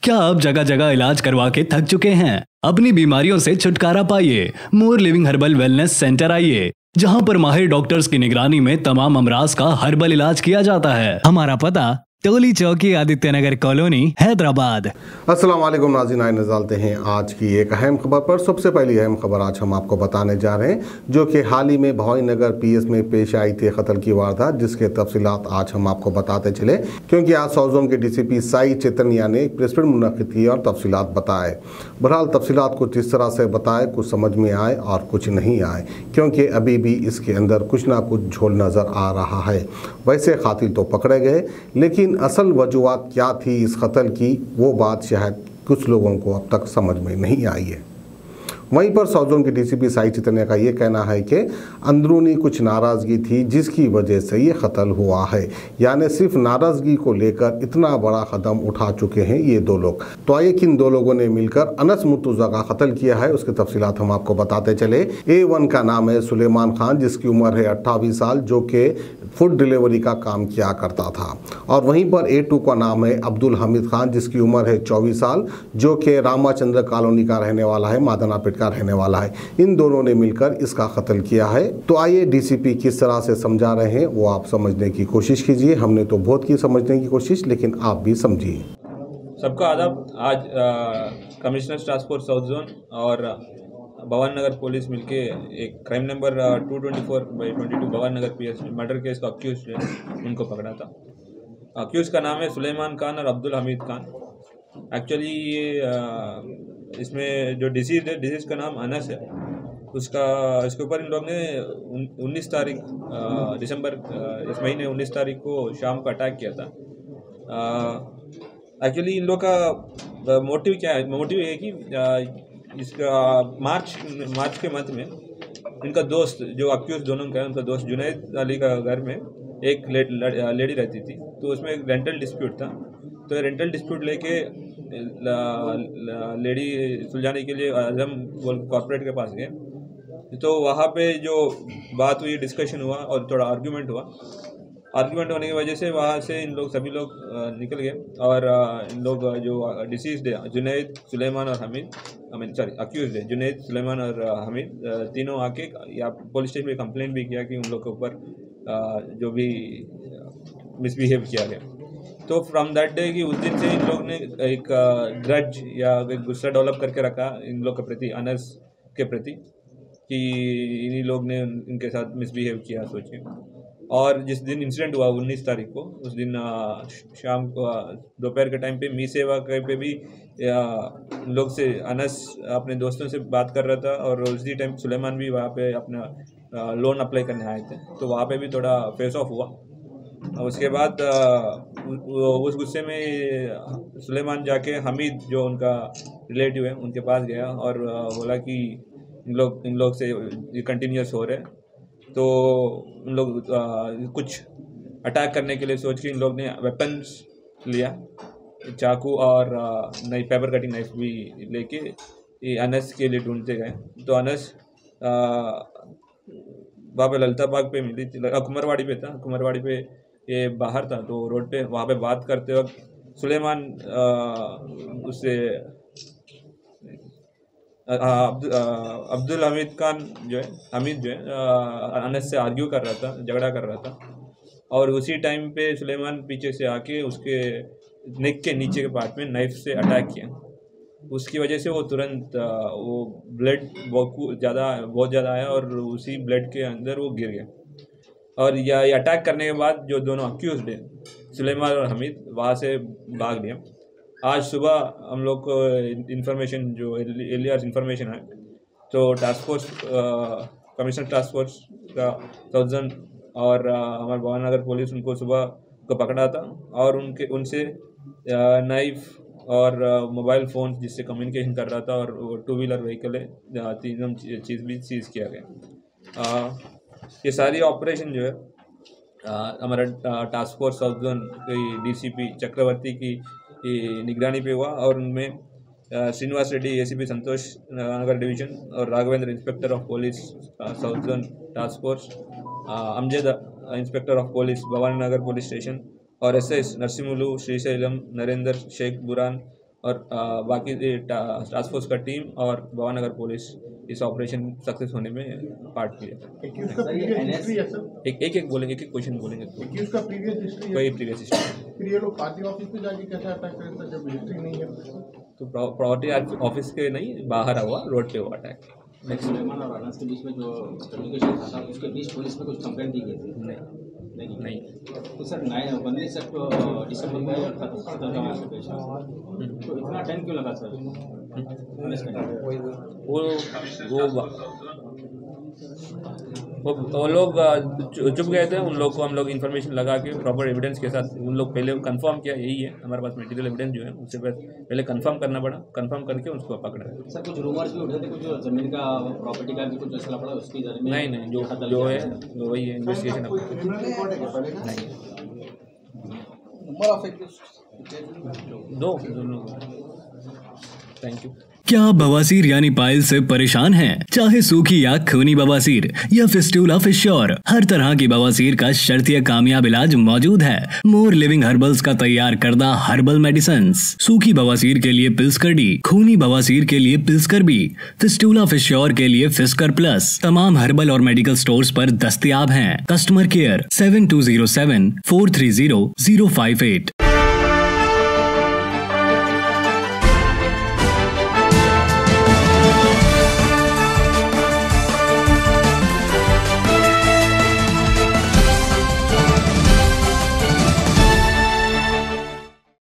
क्या आप जगह जगह इलाज करवा के थक चुके हैं? अपनी बीमारियों से छुटकारा पाइए। मोर लिविंग हर्बल वेलनेस सेंटर आइए, जहां पर माहिर डॉक्टर्स की निगरानी में तमाम अमराज का हर्बल इलाज किया जाता है। हमारा पता टोली चौकी, आदित्य नगर कॉलोनी, हैदराबाद। अस्सलाम वालेकुम नाज़रीन, आइए नज़र डालते हैं आज की एक अहम खबर पर। सबसे पहली अहम खबर आज हम आपको बताने जा रहे हैं, जो कि हाल ही में भवानी नगर पीएस में पेश आई थी कत्ल की वारदात, जिसके तफसीलात आज हम आपको बताते चले, क्योंकि आज साउथ जोन के डीसीपी साई चैतन्या ने एक प्रेस मुनक़िद की और तफसीलात बताए। बहरहाल तफसीलात कुछ इस तरह से बताए, कुछ समझ में आए और कुछ नहीं आए, क्योंकि अभी भी इसके अंदर कुछ ना कुछ झोल नज़र आ रहा है। वैसे कातिल तो पकड़े गए, लेकिन असल वजूहात क्या थी इस कत्ल की, वो बात शायद कुछ लोगों को अब तक समझ में नहीं आई है। वहीं पर साउथ जोन के डीसीपी साई चैतन्या का ये कहना है कि अंदरूनी कुछ नाराज़गी थी, जिसकी वजह से ये कत्ल हुआ है। यानी सिर्फ नाराज़गी को लेकर इतना बड़ा कदम उठा चुके हैं ये दो लोग। तो आइए किन दो लोगों ने मिलकर अनस मुर्तज़ा का कत्ल किया है, उसके तफसीलात हम आपको बताते चले। A1 का नाम है सुलेमान खान, जिसकी उम्र है 28 साल, जो कि फूड डिलीवरी का काम किया करता था। और वहीं पर A2 का नाम है अब्दुल हमीद खान, जिसकी उम्र है 24 साल, जो कि रामाचंद्र कॉलोनी का रहने वाला है, मादनापेट का रहने वाला है। इन दोनों ने मिलकर इसका कत्ल किया है। तो आइए डीसीपी किस तरह से समझा रहे हैं वो आप समझने की कोशिश कीजिए। हमने तो बहुत की समझने की कोशिश, लेकिन आप भी समझिए। सबका आदाब। आज commissioner task force south zone और भवानी नगर पुलिस मिलके एक crime number 224/22 Bhavani Nagar PS murder case का अक्यूज है, उनको पकड़ा था। अक्यूज का नाम है सुलेमान खान और अब्दुल हमीद खान। एक्चुअली ये इसमें जो डिसीज का नाम अनस है, इसके ऊपर इन लोग ने 19 तारीख दिसंबर इस महीने 19 तारीख को शाम को अटैक किया था। एक्चुअली इन लोग का मोटिव क्या है? मोटिव ये कि इसका मार्च के मंथ में इनका दोस्त, जो अक्यूज दोनों का है, उनका दोस्त जुनैद अली का घर में एक लेडी रहती थी। तो उसमें एक रेंटल डिस्प्यूट था। तो रेंटल डिस्प्यूट लेके लेडी सुलझाने के लिए आजम कॉर्पोरेट के पास गए। तो वहाँ पे जो बात हुई, डिस्कशन हुआ और थोड़ा आर्ग्यूमेंट हुआ। आर्ग्यूमेंट होने की वजह से वहाँ से इन लोग सभी लोग निकल गए और इन लोग जो डिसीज्ड है जुनैद, सुलेमान और हमीद, अक्यूज्ड है जुनैद, सुलेमान और हमीद, तीनों आके या पुलिस स्टेशन में कंप्लेंट भी किया कि उन लोग के ऊपर जो भी मिसबिहेव किया गया। तो फ्रॉम दैट डे कि उस दिन से इन लोग ने एक ग्रज या एक गुस्सा डेवलप करके रखा इन लोग के प्रति, अनस के प्रति, कि इन्हीं लोग ने इनके साथ मिसबिहेव किया सोच के। और जिस दिन इंसिडेंट हुआ 19 तारीख को, उस दिन शाम को दोपहर के टाइम पे मी सेवा पे भी लोग से अनस अपने दोस्तों से बात कर रहा था, और उसी टाइम सुलेमान भी वहाँ पे अपना लोन अप्लाई करने आए थे। तो वहाँ पे भी थोड़ा फेस ऑफ हुआ। उसके बाद उस गुस्से में सुलेमान जाके हमीद, जो उनका रिलेटिव है, उनके पास गया और बोला कि इन लोग से कंटिन्यूस हो रहे हैं। तो उन लोग कुछ अटैक करने के लिए सोच के इन लोग ने वेपन्स लिया, चाकू और नई पेपर कटिंग नाइफ भी लेके ये अनस के लिए ढूंढते गए। तो अनस वहाँ पे ललिता बाग पे मिली थी, कुमारवाड़ी पे था, कुमारवाड़ी पे ये बाहर था। तो रोड पे वहाँ पे बात करते वक्त सुलेमान उससे अब्दुल हमीद खान जो है, अनस से आर्ग्यू कर रहा था, झगड़ा कर रहा था। और उसी टाइम पे सुलेमान पीछे से आके उसके नेक के नीचे के पार्ट में नाइफ से अटैक किया। उसकी वजह से वो तुरंत वो ब्लड बहुत ज़्यादा आया और उसी ब्लड के अंदर वो गिर गया। और ये अटैक करने के बाद जो दोनों अक्यूज्ड हैं, सुलेमान और हमीद, वहाँ से भाग लिया। आज सुबह हम लोग को इन्फॉर्मेशन, जो एलियर इन्फॉर्मेशन है, तो task force, commissioner task force का साउथ जोन और हमारे भवानी नगर पुलिस उनको सुबह को पकड़ा था, और उनसे नाइफ और मोबाइल फ़ोन जिससे कम्युनिकेशन कर रहा था, और 2 व्हीलर व्हीकल है, तीनों चीज़ भी सीज़ किया गया। ये सारी ऑपरेशन जो है हमारा टास्क फोर्स साउथ जोन की डीसीपी चक्रवर्ती की निगरानी पे हुआ, और उनमें श्रीनिवास रेड्डी एसीपी संतोष नगर डिवीज़न और Raghavendra inspector of police south zone task force, Amjad inspector of police Bhavani Nagar police station, और एसएस नरसिमुलु, श्रीशैलम, नरेंद्र, शेख बुरान और बाकी टास्क फोर्स का टीम और भवानगर पुलिस इस ऑपरेशन सक्सेस होने में पार्ट किया। एक बोलेंगे, एक क्वेश्चन बोलेंगे तो कोई प्रीवियस हिस्ट्री। फिर ये लोग पार्टी ऑफिस पे जाके कैसे अटैक करते हैं जब हिस्ट्री नहीं है? तो प्रॉपर्टी ऑफिस के नहीं, बाहर हुआ, रोड पे हुआ अटैक। नेक्स्ट के बीच में जो कम्युनिकेशन था उसके बीच पुलिस में कुछ कंप्लेंट दी गई थी? नहीं। तो सर 19 दिसंबर को खत्म का मैच पेश हुआ, तो इतना टाइम क्यों लगा सर? वो लोग चुप गए थे। उन लोग को हम लोग इन्फॉर्मेशन लगा के प्रॉपर एविडेंस के साथ उन लोग पहले कंफर्म किया, यही है हमारे पास मटेरियल एविडेंस जो है, उससे पहले कंफर्म करना पड़ा, कंफर्म करके उसको पकड़ा। सर कुछ रूमर्स भी उठे थे, कुछ जमीन का प्रॉपर्टी का भी कुछ मसला पड़ा उसकी जमीन? नहीं, जो है वही है, इन्वेस्टिगेशन। दोनों। Thank you. क्या आप बवासीर यानी पाइल से परेशान हैं? चाहे सूखी या खूनी बवासीर या फिस्टूला फिश्योर, हर तरह की बवासीर का शर्तीय कामयाब इलाज मौजूद है। मोर लिविंग हर्बल्स का तैयार करदा हर्बल मेडिसिन्स। सूखी बवासीर के लिए पिल्सकर डी, खूनी बवासीर के लिए पिल्सकर बी, फिस्टूला फिश्योर के लिए फिस्कर प्लस तमाम हर्बल और मेडिकल स्टोर्स पर दस्तयाब हैं। Customer care 7207 430 058।